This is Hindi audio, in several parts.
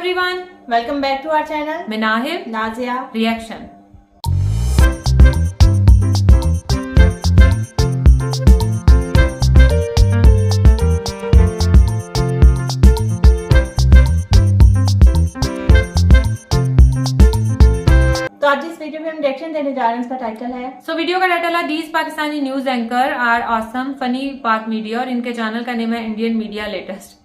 Everyone, welcome back to our channel. मैं नाहिद नाजिया रिएक्शन। तो आज इस वीडियो में हम रिएक्शन देने जा रहे हैं। इसका टाइटल है वीडियो का टाइटल है these Pakistani news anchor are awesome funny Pak media और इनके चैनल का नेम है इंडियन मीडिया लेटेस्ट।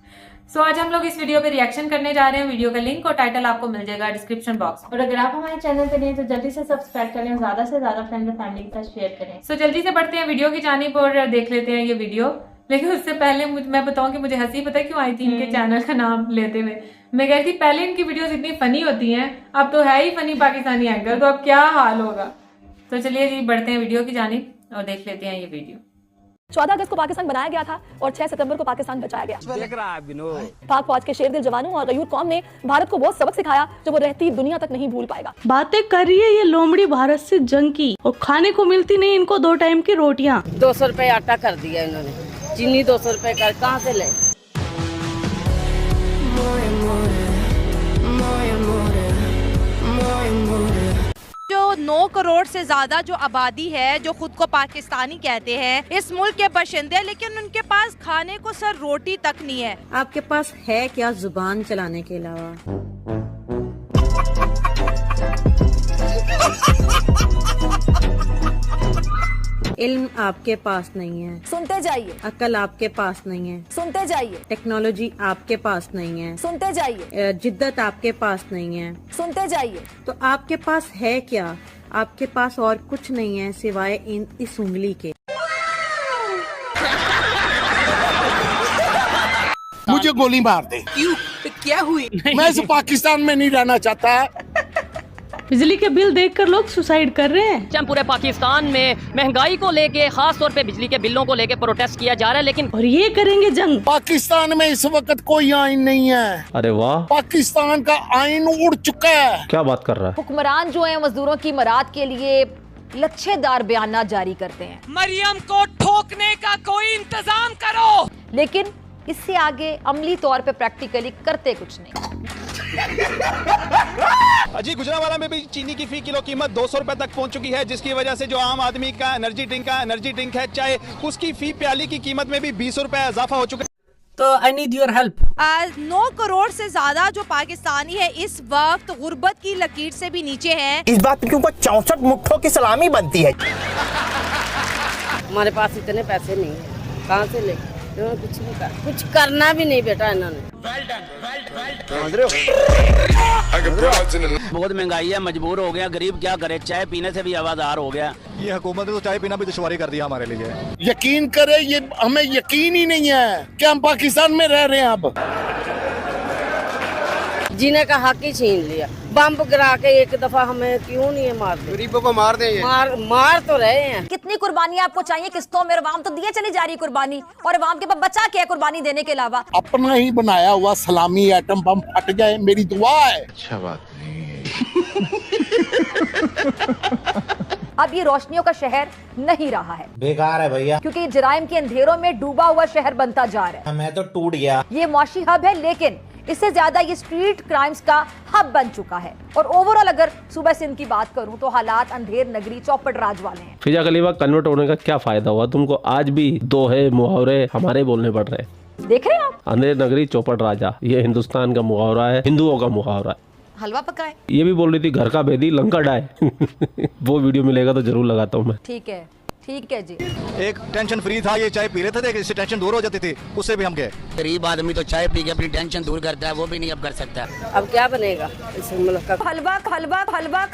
आज हम लोग इस वीडियो पे रिएक्शन करने जा रहे हैं। वीडियो का लिंक और टाइटल आपको मिल जाएगा डिस्क्रिप्शन बॉक्स में। और अगर आप हमारे चैनल पे नहीं तो जल्दी से सब्सक्राइब करें और ज्यादा से ज्यादा फ्रेंड्स और फैमिली के साथ शेयर करें। जल्दी से बढ़ते हैं वीडियो की जानिब और देख लेते हैं ये वीडियो। लेकिन उससे पहले मैं बताऊं कि मुझे हंसी पता है क्यों आई थी इनके चैनल का नाम लेते हुए। मैं कह रही थी पहले इनकी वीडियोस इतनी फनी होती हैं, अब तो है ही फनी पाकिस्तानी एंकर, तो अब क्या हाल होगा। तो चलिए जी बढ़ते हैं वीडियो की जानिब और देख लेते हैं ये वीडियो। 14 अगस्त को पाकिस्तान बनाया गया था और 6 सितंबर को पाकिस्तान बचाया गया। देख रहा है पाक फौज के शेर दिल जवानों और गयूर कौम ने भारत को वो सबक सिखाया जो वो रहती दुनिया तक नहीं भूल पाएगा। बातें कर रही है ये लोमड़ी भारत से जंग की, और खाने को मिलती नहीं इनको 2 टाइम की रोटियां। 200 रुपए आटा कर दिया इन्होंने, चीनी 200 रुपए कर कहाँ से ले। जो 9 करोड़ से ज्यादा जो आबादी है, जो खुद को पाकिस्तानी कहते हैं, इस मुल्क के बाशिंदे, लेकिन उनके पास खाने को सर रोटी तक नहीं है। आपके पास है क्या जुबान चलाने के अलावा? इल्म आपके पास नहीं है, सुनते जाइए। अकल आपके पास नहीं है, सुनते जाइए। टेक्नोलॉजी आपके पास नहीं है, सुनते जाइए। जिद्दत आपके पास नहीं है, सुनते जाइए। तो आपके पास है क्या? आपके पास और कुछ नहीं है सिवाय इस उंगली के। मुझे गोली मार दे। क्यों? क्या हुई? मैं इस पाकिस्तान में नहीं रहना चाहता। बिजली के बिल देखकर लोग सुसाइड कर रहे हैं। जब पूरे पाकिस्तान में महंगाई को लेके, खास तौर पे बिजली के बिलों को लेके प्रोटेस्ट किया जा रहा है, लेकिन और ये करेंगे जंग। पाकिस्तान में इस वक्त कोई आइन नहीं है। अरे वाह, पाकिस्तान का आइन उड़ चुका है। क्या बात कर रहा है। हुक्मरान जो है मजदूरों की मराद के लिए लच्छेदार बयान जारी करते हैं। मरियम को ठोकने का कोई इंतजाम करो, लेकिन इससे आगे अमली तौर पे प्रैक्टिकली करते कुछ नहीं। अजी गुजरावाला में भी चीनी की फी किलो कीमत 200 रुपए तक पहुंच चुकी है, जिसकी वजह से जो आम आदमी का एनर्जी ड्रिंक है चाय, उसकी फी प्याली की कीमत में भी 20 रुपए इजाफा हो चुका है। तो I need your help. 9 crore से ज्यादा जो पाकिस्तानी है इस वक्त गुर्बत की लकीर से भी नीचे है। इस बात क्यों 64 मुट्ठों की सलामी बनती है। हमारे पास इतने पैसे नहीं है, कहाँ से ले? कुछ नहीं कर, कुछ करना भी नहीं बेटा इन्होंने। बहुत महंगाई है, मजबूर हो गया, गरीब क्या करे, चाय पीने से भी आवाज़ार हो गया। ये हुकूमत ने तो चाय पीना भी दुश्वारी कर दिया हमारे लिए। यकीन करे, ये हमें यकीन ही नहीं है कि हम पाकिस्तान में रह रहे हैं। अब जीने का हक ही छीन लिया। बम गिरा के एक दफा हमें क्यों नहीं है मारते? गरीबों को मार दे। मार तो रहे हैं। कितनी कुर्बानी आपको चाहिए किस्तों में? अवाम तो दिए चली जा रही कुर्बानी, और अवाम के पास बचा क्या है कुर्बानी देने के अलावा? अपना ही बनाया हुआ सलामी एटम बम फट जाए, मेरी दुआ है। अच्छा बात नहीं है। अब ये रोशनियों का शहर नहीं रहा है, बेकार है भैया, क्योंकि जराइम के अंधेरों में डूबा हुआ शहर बनता जा रहा है। मैं तो टूट गया। ये मुआशी हब है, लेकिन इससे ज्यादा ये स्ट्रीट क्राइम्स का हब बन चुका है। और ओवरऑल अगर सूबा सिंध की बात करूं तो हालात अंधेर नगरी चौपट राज वाले हैं। फिजा खलीफा कन्वर्ट होने का क्या फायदा हुआ तुमको? आज भी दोहे मुहावरे हमारे बोलने पड़ रहे हैं। देख रहे हैं आप, अंधेर नगरी चौपट राजा, ये हिंदुस्तान का मुहावरा है, हिंदुओं का मुहावरा है। हलवा पकाए। ये भी बोल रही थी घर का भेदी लंका डाय। वो वीडियो मिलेगा तो जरूर लगाता हूँ मैं। ठीक है जी। एक टेंशन फ्री था, ये चाय पी रहे थे, इससे टेंशन दूर हो जाती थी, उससे भी हम गए। गरीब आदमी तो चाय पी के अपनी टेंशन दूर करता है, वो भी नहीं अब कर सकता। अब क्या बनेगा इस मुल्क का? हलवा।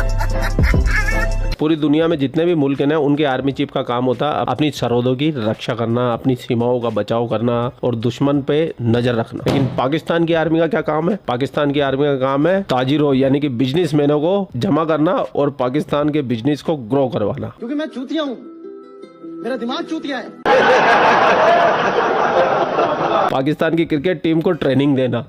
पूरी दुनिया में जितने भी मुल्क हैं ना, उनके आर्मी चीफ का काम होता है अपनी सरहदों की रक्षा करना, अपनी सीमाओं का बचाव करना और दुश्मन पे नजर रखना। लेकिन पाकिस्तान की आर्मी का क्या काम है? पाकिस्तान की आर्मी का काम है ताजिरों यानी कि बिजनेसमैनों को जमा करना और पाकिस्तान के बिजनेस को ग्रो करवाना। क्योंकि मैं चूतिया हूँ, मेरा दिमाग चूतिया है। पाकिस्तान की क्रिकेट टीम को ट्रेनिंग देना।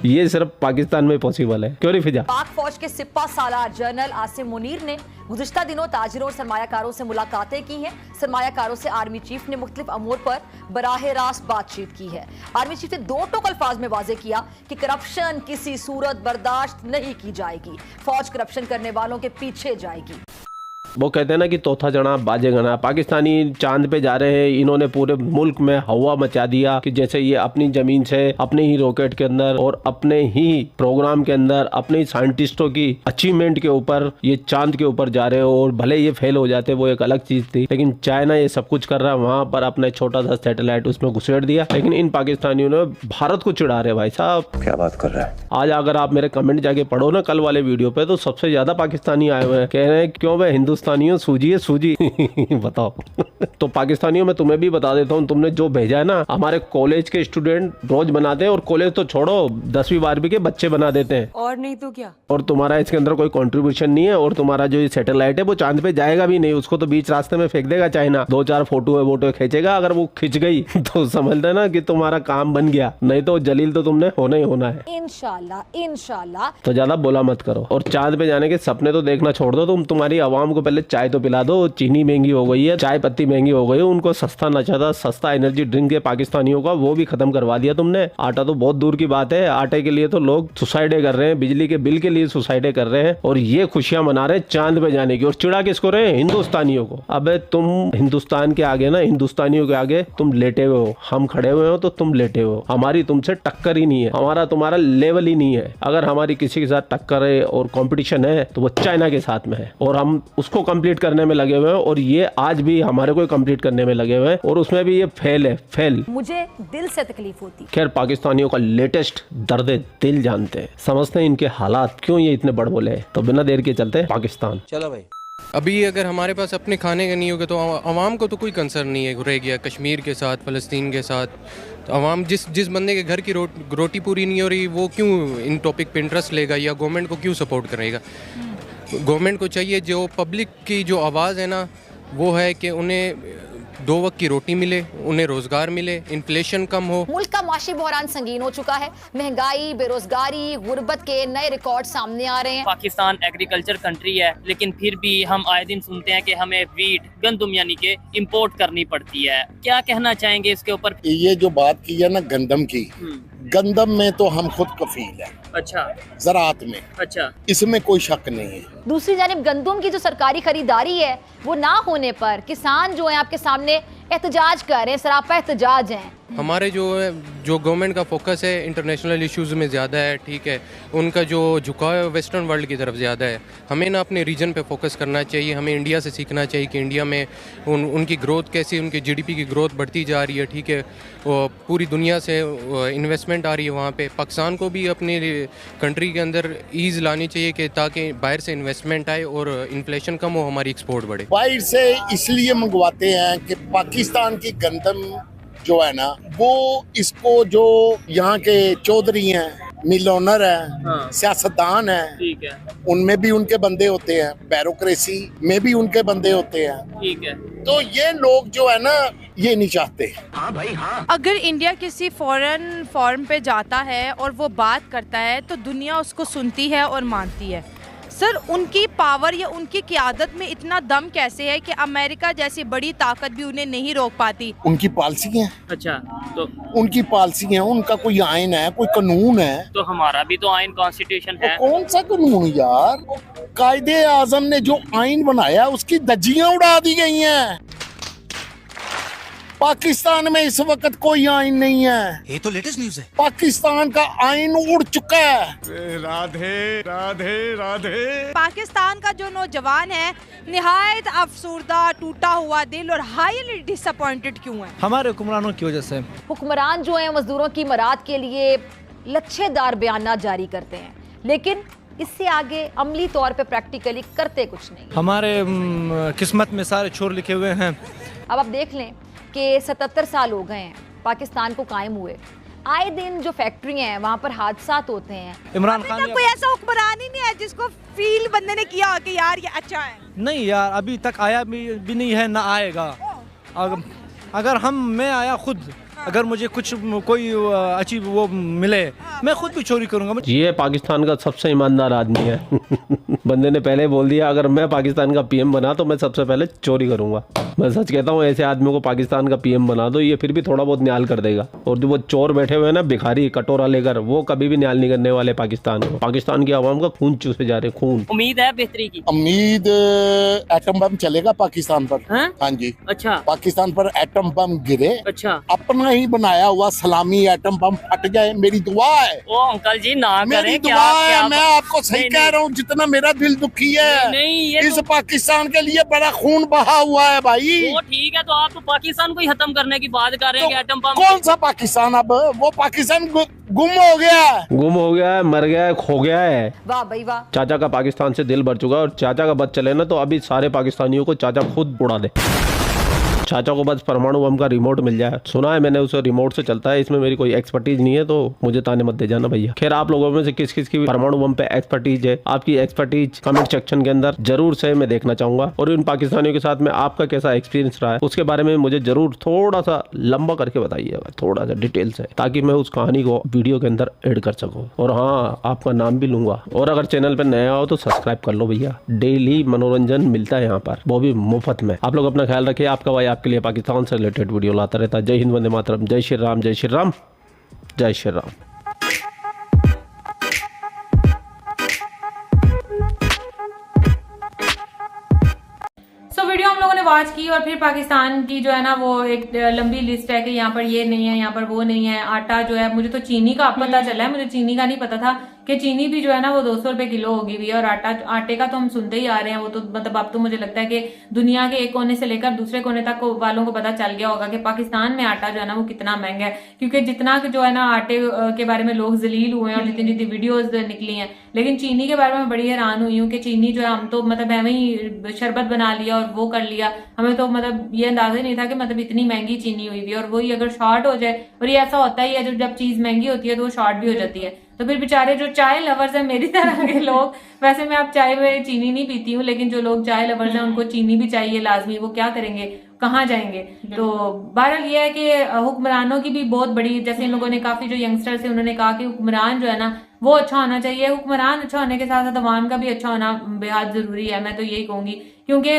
ये सिर्फ पाकिस्तान में पॉसिबल है, क्यों नहीं फिजा? पाक फौज के सिपा सालार जनरल आसिम मुनीर ने गुज़िश्ता दिनों ताजिरों और सरमायाकारों से मुलाकातें की हैं। सरमायाकारों से आर्मी चीफ ने मुख्तलिफ अमूर पर बराह रास्त बातचीत की है। आर्मी चीफ ने दो टोक अल्फाज में वाजे किया कि करप्शन किसी सूरत बर्दाश्त नहीं की जाएगी, फौज करप्शन करने वालों के पीछे जाएगी। वो कहते हैं ना कि तोता जना बाजे गना। पाकिस्तानी चांद पे जा रहे हैं, इन्होंने पूरे मुल्क में हवा मचा दिया कि जैसे ये अपनी जमीन से अपने ही रॉकेट के अंदर और अपने ही प्रोग्राम के अंदर अपने ही साइंटिस्टों की अचीवमेंट के ऊपर ये चांद के ऊपर जा रहे हो। और भले ये फेल हो जाते वो एक अलग चीज थी, लेकिन चाइना ये सब कुछ कर रहा है, वहां पर अपने छोटा सा सैटेलाइट उसमें घुसेड़ दिया। लेकिन इन पाकिस्तानियों ने भारत को चिढ़ा रहे। भाई साहब क्या बात कर रहा है। आज अगर आप मेरे कमेंट जाके पढ़ो ना कल वाले वीडियो पे, तो सबसे ज्यादा पाकिस्तानी आए हुए हैं, कह रहे हैं क्यों भाई हिंदुस्तानियों सूजी है सूजी। बताओ। तो पाकिस्तानियों में तुम्हें भी बता देता हूँ, तुमने जो भेजा है ना, हमारे कॉलेज के स्टूडेंट रोज बनाते हैं, और कॉलेज तो छोड़ो 10वीं 12वीं के बच्चे बना देते हैं। और नहीं तो क्या। और तुम्हारा इसके अंदर कोई कंट्रीब्यूशन नहीं है, और तुम्हारा जो ये सैटेलाइट है वो चांद पे जाएगा भी नहीं, उसको तो बीच रास्ते में फेंक देगा चाइना। 2-4 फोटो खींचेगा, अगर वो खिंच गई तो समझ लेना कि तुम्हारा काम बन गया, नहीं तो जलील तो तुमने होना ही होना है। इंशाल्लाह इंशाल्लाह। तो ज्यादा बोला मत करो, और चांद पे जाने के सपने तो देखना छोड़ दो तुम। तुम्हारी आवाम को पहले चाय तो पिला दो। चीनी महंगी हो गई है, चाय पत्ती महंगी हो गई है, उनको सस्ता नशा था, सस्ता एनर्जी ड्रिंक है पाकिस्तानियों का, वो भी खत्म करवा दिया तुमने। आटा तो बहुत दूर की बात है, आटे के लिए तो लोग सुसाइडें कर रहे हैं, बिजली के बिल के लिए सुसाइडें कर रहे हैं, और ये खुशियां मना रहे हैं चांद पे जाने की। और चिड़ा किसको रहे? हिंदुस्तानियों को। अबे तुम हिंदुस्तान के आगे ना, हिंदुस्तानियों के आगे तुम लेटे हुए हो, हम खड़े हुए हो तो तुम लेटे हुए हो। हमारी तुमसे टक्कर ही नहीं है, हमारा तुम्हारा लेवल ही नहीं है। अगर हमारी किसी के साथ टक्कर है और कंपटीशन है तो वो चाइना के साथ में है, और हम उसको कंप्लीट करने में लगे हुए हैं, और ये आज भी हमारे को कंप्लीट करने में लगे हुए हैं, और उसमें भी ये फेल है, फेल। मुझे दिल से तकलीफ होती। खैर पाकिस्तानियों का लेटेस्ट दर्द दिल जानते हैं, समझते हैं इनके हालात क्यों ये इतने बड़ बोले। तो बिना देर के चलते हैं पाकिस्तान। चलो भाई। अभी अगर हमारे पास अपने खाने का नहीं होगा तो आवाम को तो कोई कंसर्न नहीं है रह गया कश्मीर के साथ, फ़लस्तीन के साथ। तो आवाम जिस बंदे के घर की रोटी पूरी नहीं हो रही वो क्यों इन टॉपिक पे इंटरेस्ट लेगा, या गवर्नमेंट को क्यों सपोर्ट करेगा। गवर्नमेंट को चाहिए जो पब्लिक की जो आवाज़ है ना, वो है कि उन्हें 2 वक्त की रोटी मिले, उन्हें रोजगार मिले, इन्फ्लेशन कम हो। मुल्क का माशी बहरान संगीन हो चुका है, महंगाई, बेरोजगारी, गुर्बत के नए रिकॉर्ड सामने आ रहे हैं। पाकिस्तान एग्रीकल्चर कंट्री है, लेकिन फिर भी हम आए दिन सुनते हैं कि हमें वीट, गंदम यानी कि इंपोर्ट करनी पड़ती है। क्या कहना चाहेंगे इसके ऊपर? ये जो बात की है ना गंदम की, गंदम में तो हम खुद कफील हैं। अच्छा। ज़राअत में। अच्छा। इसमें कोई शक नहीं है। दूसरी जानिब गंदम की जो सरकारी खरीदारी है वो ना होने पर किसान जो है आपके सामने एहतजाज कर रहे हैं, सरापा एहतजाज हैं। हमारे जो गवर्नमेंट का फोकस है इंटरनेशनल इश्यूज़ में ज़्यादा है, ठीक है, उनका जो झुकाव है वेस्टर्न वर्ल्ड की तरफ ज़्यादा है। हमें ना अपने रीजन पे फोकस करना चाहिए, हमें इंडिया से सीखना चाहिए कि इंडिया में उनकी ग्रोथ कैसी, उनकी जीडीपी की ग्रोथ बढ़ती जा रही है, ठीक है, और पूरी दुनिया से इन्वेस्टमेंट आ रही है वहाँ पे। पाकिस्तान को भी अपनी कंट्री के अंदर ईज़ लानी चाहिए कि ताकि बाहर से इन्वेस्टमेंट आए और इन्फ्लेशन कम हो, हमारी एक्सपोर्ट बढ़े। बाहर से इसलिए मंगवाते हैं कि पाकिस्तान की गंदम जो है ना, वो इसको जो यहाँ के चौधरी हैं, मिलोनर हैं, हाँ, सियासतदान हैं, ठीक है, उनमें भी उनके बंदे होते हैं, ब्यूरोक्रेसी में भी उनके बंदे होते हैं, ठीक है। तो ये लोग जो है ना, ये नहीं चाहते। हाँ भाई हाँ। अगर इंडिया किसी फॉरेन फॉर्म पे जाता है और वो बात करता है तो दुनिया उसको सुनती है और मानती है। सर, उनकी पावर या उनकी क़यादत में इतना दम कैसे है कि अमेरिका जैसी बड़ी ताकत भी उन्हें नहीं रोक पाती? उनकी पॉलिसी है। अच्छा, तो उनकी पॉलिसी है, उनका कोई आइन है, कोई कानून है। तो हमारा भी तो आइन कॉन्स्टिट्यूशन है। तो कौन सा कानून यार? कायदे आजम ने जो आइन बनाया उसकी धज्जियां उड़ा दी गई हैं। पाकिस्तान में इस वक्त कोई आइन नहीं है। ये तो लेटेस्ट न्यूज़ है। पाकिस्तान का आइन उड़ चुका है। राधे राधे राधे। पाकिस्तान का जो नौजवान है निहायत अफसुर्दा, टूटा हुआ दिल और हाईली डिसअपॉइंटेड क्यों है? हमारे हुक्मरानों की वजह से। हुक्मरान जो है मजदूरों की मराद के लिए लच्छेदार बयान जारी करते हैं, लेकिन इससे आगे अमली तौर पे प्रैक्टिकली करते कुछ नहीं। हमारे किस्मत में सारे छोर लिखे हुए हैं। अब आप देख लें कि 77 साल हो गए हैं पाकिस्तान को कायम हुए, आए दिन जो फैक्ट्री हैं वहाँ पर हादसात होते हैं। इमरान खान कोई ऐसा हुक्मरान ही नहीं है जिसको फील बंदे ने किया हो कि यार ये अच्छा है। नहीं यार, अभी तक आया भी नहीं है, ना आएगा। अगर मैं आया खुद अगर मुझे कुछ कोई अच्छी वो मिले मैं खुद भी चोरी करूंगा। ये पाकिस्तान का सबसे ईमानदार आदमी है। बंदे ने पहले बोल दिया अगर मैं पाकिस्तान का पीएम बना तो मैं सबसे पहले चोरी करूंगा। मैं सच कहता हूँ ऐसे आदमी को पाकिस्तान का पीएम बना दो, ये फिर भी थोड़ा बहुत न्याल कर देगा। और जो वो चोर बैठे हुए हैं ना भिखारी कटोरा लेकर, वो कभी भी न्याल नहीं करने वाले पाकिस्तान को। पाकिस्तान की आवाम का खून चूसे जा रहे, खून। उम्मीद है बेहतरी की? उम्मीद एटम बम चलेगा पाकिस्तान पर। हाँ जी। अच्छा। पाकिस्तान पर एटम बम गिरे, अच्छा, अपना ही बनाया हुआ सलामी एटम बम फट जाए, मेरी दुआ है। ओ अंकल जी ना करें, मेरी क्या, दुआ है। क्या मैं आपको सही कह रहा हूँ, जितना मेरा दिल दुखी है नहीं, इस पाकिस्तान के लिए बड़ा खून बहा हुआ है भाई। वो ठीक है, तो आप तो पाकिस्तान को ही खत्म करने की बात कर रहे हैं कि एटम बम। कौन सा पाकिस्तान? अब वो पाकिस्तान गुम हो गया है, मर गया है, खो गया है। वाह भाई वाह। चाचा का पाकिस्तान से दिल भर चुका है और चाचा का बस चले ना तो अभी सारे पाकिस्तानियों को चाचा खुद उड़ा दे। चाचा को बस परमाणु बम का रिमोट मिल जाए। सुना है मैंने उसे रिमोट से चलता है। इसमें मेरी कोई एक्सपर्टीज नहीं है तो मुझे ताने मत दे जाना भैया। खैर आप लोगों में से किस किस की परमाणु बम पे एक्सपर्टीज है, आपकी एक्सपर्टीज कमेंट सेक्शन के अंदर जरूर से मैं देखना चाहूंगा। और इन पाकिस्तानियों के साथ में आपका कैसा एक्सपीरियंस रहा है उसके बारे में मुझे जरूर थोड़ा सा लंबा करके बताइएगा, थोड़ा सा डिटेल से, ताकि मैं उस कहानी को वीडियो के अंदर ऐड कर सकूँ। और हाँ, आपका नाम भी लूंगा। और अगर चैनल पर नया हो तो सब्सक्राइब कर लो भैया। डेली मनोरंजन मिलता है यहाँ पर, वो भी मुफ्त में। आप लोग अपना ख्याल रखिए। आपका भाई आपके लिए पाकिस्तान से रिलेटेड वीडियो लाता रहता है। जय हिंद, वंदे मातरम, जय श्री राम, जय श्री राम, जय श्री राम। वीडियो हम लोगों ने वॉच की और फिर पाकिस्तान की जो है ना वो एक लंबी लिस्ट है कि यहाँ पर ये नहीं है, यहाँ पर वो नहीं है। आटा जो है, मुझे तो चीनी का अब पता चला है, मुझे चीनी का नहीं पता था कि चीनी भी जो है ना वो 200 रुपए किलो होगी हुई है। और आटे का तो हम सुनते ही आ रहे हैं, वो तो मतलब अब तो मुझे लगता है कि दुनिया के एक कोने से लेकर दूसरे कोने तक वालों को पता चल गया होगा कि पाकिस्तान में आटा जो है ना वो कितना महंगा है। क्योंकि जितना जो है ना आटे के बारे में लोग जलील हुए हैं और जितनी जितनी वीडियोज निकली हैं, लेकिन चीनी के बारे में बड़ी हैरान हुई हूँ कि चीनी जो है हम तो मतलब हमें ही शरबत बना लिया और वो कर लिया, हमें तो मतलब ये अंदाजा ही नहीं था कि मतलब इतनी महंगी चीनी हुई हुई है। और वही अगर शॉर्ट हो जाए, और ये ऐसा होता ही है जब चीज महंगी होती है तो वो शॉर्ट भी हो जाती है, तो फिर बेचारे जो चाय लवर्स हैं मेरी तरह के लोग, वैसे मैं आप चाय में चीनी नहीं पीती हूँ, लेकिन जो लोग चाय लवर्स हैं उनको चीनी भी चाहिए लाजमी, वो क्या करेंगे, कहाँ जाएंगे। तो बहरहाल ये है कि हुक्मरानों की भी बहुत बड़ी, जैसे इन लोगों ने काफी जो यंगस्टर्स है उन्होंने कहा कि हुक्मरान जो है ना वो अच्छा होना चाहिए। हुक्मरान अच्छा होने के साथ साथ अवाम का भी अच्छा होना बेहद जरूरी है, मैं तो यही कहूंगी। क्योंकि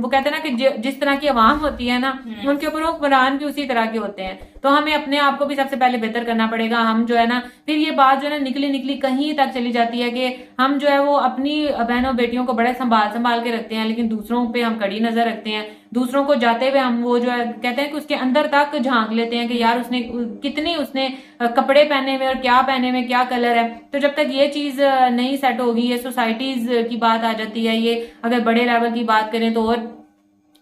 वो कहते हैं ना कि जिस तरह की अवाम होती है ना उनके ऊपर हुक्मरान भी उसी तरह के होते हैं। तो हमें अपने आप को भी सबसे पहले बेहतर करना पड़ेगा। हम जो है ना, फिर ये बात जो है ना निकली कहीं तक चली जाती है कि हम जो है वो अपनी बहनों बेटियों को बड़े संभाल के रखते हैं, लेकिन दूसरों पे हम कड़ी नजर रखते हैं। दूसरों को जाते हुए हम वो जो है कहते हैं कि उसके अंदर तक झांक लेते हैं कि यार उसने कितनी उसने कपड़े पहने हुए और क्या पहने हुए, क्या कलर है। तो जब तक ये चीज नहीं सेट होगी, ये सोसाइटीज की बात आ जाती है, ये अगर बड़े लेवल की बात करें तो और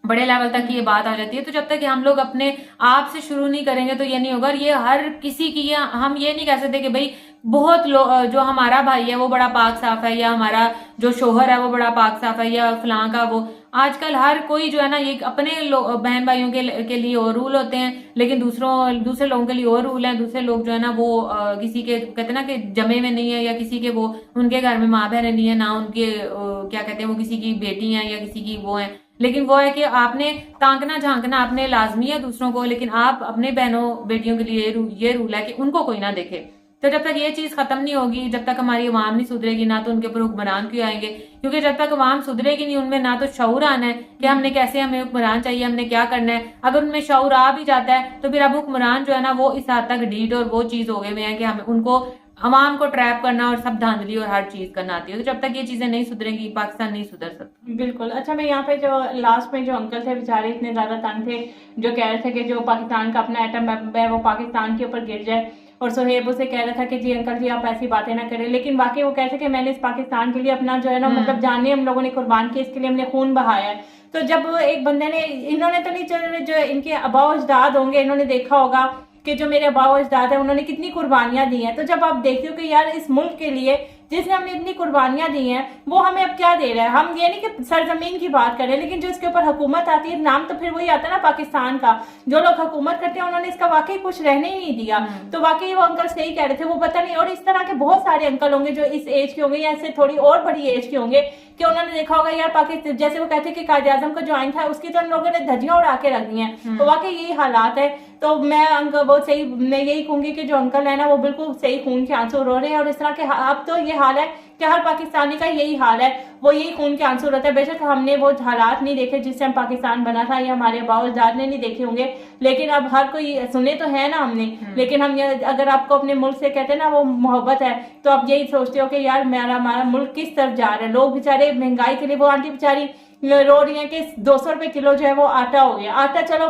बड़े लेवल तक ये बात आ जाती है। तो जब तक हम लोग अपने आप से शुरू नहीं करेंगे तो ये नहीं होगा। और ये हर किसी की, हम ये नहीं कह सकते कि भाई बहुत जो हमारा भाई है वो बड़ा पाक साफ है, या हमारा जो शोहर है वो बड़ा पाक साफ है, या फलां का वो। आजकल हर कोई जो है ना ये अपने बहन भाइयों के लिए और रूल होते हैं, लेकिन दूसरे लोगों के लिए और रूल है। दूसरे लोग जो है ना वो किसी के कहते हैं ना कि जमे में नहीं है, या किसी के वो उनके घर में माँ बहन नहीं है, ना उनके क्या कहते हैं वो किसी की बेटी है या किसी की वो है। लेकिन वो है कि आपने तांकना झांकना आपने लाजमी है दूसरों को, लेकिन आप अपने बहनों बेटियों के लिए ये रूल है कि उनको कोई ना देखे। तो जब तक ये चीज खत्म नहीं होगी, जब तक हमारी अवाम नहीं सुधरेगी, ना तो उनके ऊपर हुक्मरान क्यों आएंगे। क्योंकि जब तक अवाम सुधरेगी नहीं, उनमें ना तो शऊर आना है कि हमने कैसे हमें हुक्मरान चाहिए, हमने क्या करना है। अगर उनमें शऊर आ भी जाता है तो फिर अब हुक्मरान जो है ना वो इस हद तक डीट और वो चीज हो गए हुए हैं कि हमें उनको अवाम को ट्रैप करना और सब धांधली और हर चीज करना आती है। तो जब तक ये चीजें नहीं सुधरेंगी पाकिस्तान नहीं सुधर सकता। बिल्कुल। अच्छा, मैं यहाँ पे जो लास्ट में जो अंकल थे बेचारे इतने ज्यादा तंग थे, जो कह रहे थे कि जो पाकिस्तान का अपना एटम बम है वो पाकिस्तान के ऊपर गिर जाए, और सोहेब उसे कह रहा था कि जी अंकल जी आप ऐसी बातें ना करें। लेकिन वाकई वो कहते कि मैंने इस पाकिस्तान के लिए अपना जो है ना मतलब जाने हम लोगों ने कुर्बान किया, इसके लिए हमने खून बहाया है। तो जब एक बंदे ने, इन्होंने तो नहीं चल, जो इनके अबाव अजदाद होंगे इन्होंने देखा होगा कि जो मेरे अबाव अजदाद है उन्होंने कितनी कुर्बानियां दी हैं। तो जब आप देखते हो कि यार इस मुल्क के लिए जिसने हमने इतनी कुर्बानियां दी हैं वो हमें अब क्या दे रहा है। हम ये नहीं कि सरजमीन की बात करें, लेकिन जो इसके ऊपर हुकूमत आती है, नाम तो फिर वही आता है ना पाकिस्तान का। जो लोग हुकूमत करते हैं उन्होंने इसका वाकई कुछ रहने ही नहीं दिया। तो वाकई वो अंकल सही कह रहे थे, वो पता नहीं। और इस तरह के बहुत सारे अंकल होंगे जो इस एज के होंगे या इससे थोड़ी और बड़ी एज के होंगे कि उन्होंने देखा होगा यार पाकिस्तान, जैसे वो कहते हैं कि कायद-ए-आज़म का जो आइन था उसकी तो उन लोगों ने धज्जियां उड़ा के रख दी हैं। तो वाकई यही हालात है। तो मैं बहुत सही, मैं यही कहूंगी कि जो अंकल है ना वो बिल्कुल सही खून के आंसू रो रहे हैं। और इस तरह के अब तो ये हाल है कि हर पाकिस्तानी का यही हाल है, वो यही खून के आंसू रोता है। बेशक हमने वो हालात नहीं देखे जिससे हम पाकिस्तान बना था, या हमारे बाबा अजदाद ने नहीं देखे होंगे, लेकिन अब हर कोई सुने तो है ना हमने। लेकिन हम अगर आपको अपने मुल्क से कहते हैं ना वो मोहब्बत है, तो आप यही सोचते हो कि यार हमारा मुल्क किस तरफ जा रहा है। लोग बेचारे महंगाई के लिए, वो आंटी बेचारी रो रही है कि 200 रुपए किलो जो है वो आटा हो गया। आटा चलो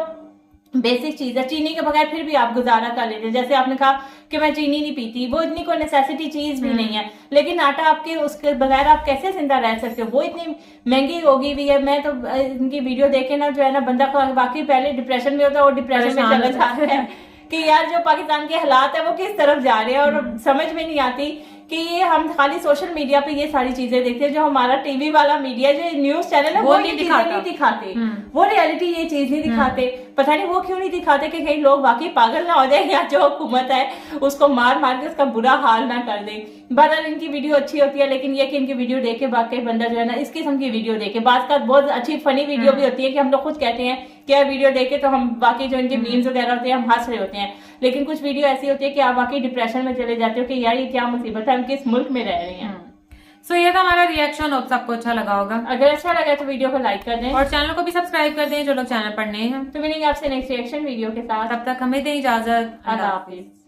बेसिक चीज है, चीनी के बगैर फिर भी आप गुजारा कर लेते हैं। जैसे आपने कहा कि मैं चीनी नहीं पीती, वो इतनी कोई नेसेसिटी चीज भी नहीं है, लेकिन आटा आपके उसके बगैर आप कैसे जिंदा रह सकते हो, वो इतनी महंगी होगी भी है। मैं तो इनकी वीडियो देखे ना जो है ना बंदा वाकई पहले डिप्रेशन में होता है और डिप्रेशन में चला जाता है कि यार जो पाकिस्तान के हालात है वो किस तरफ जा रहे हैं। और समझ में नहीं आती कि ये हम खाली सोशल मीडिया पे ये सारी चीजें देखते हैं, जो हमारा टीवी वाला मीडिया, जो न्यूज चैनल है वो नहीं दिखाते, वो रियलिटी ये चीज नहीं दिखाते। पता नहीं वो क्यों नहीं दिखाते कि कहीं लोग वाकई पागल ना हो जाए, या जो हुकूमत है उसको मार मार के उसका बुरा हाल ना कर दे। बहरहाल इनकी वीडियो अच्छी होती है, लेकिन ये कि इनकी वीडियो देखे वाकई बंदा जो है ना इस किस्म की वीडियो देखे। बात का बहुत अच्छी फनी वीडियो भी होती है कि हम लोग खुद कहते हैं कि वीडियो देखे तो हम बाकी जो इनके मीम्स वगैरह होते हैं हम हंस रहे होते हैं, लेकिन कुछ वीडियो ऐसी होती है कि आप वाकई डिप्रेशन में चले जाते हो कि यार ये क्या मुसीबत है, हम किस मुल्क में रह रहे हैं। सो ये था हमारा रिएक्शन, होप सबको अच्छा लगा होगा। अगर अच्छा लगा तो वीडियो को लाइक कर दें और चैनल को भी सब्सक्राइब कर दें जो लोग चैनल पर नए हैं। तो मिलेंगे आपसे नेक्स्ट रिएक्शन वीडियो के साथ, तब तक हमें दें इजाजत। अल्लाह हाफिज।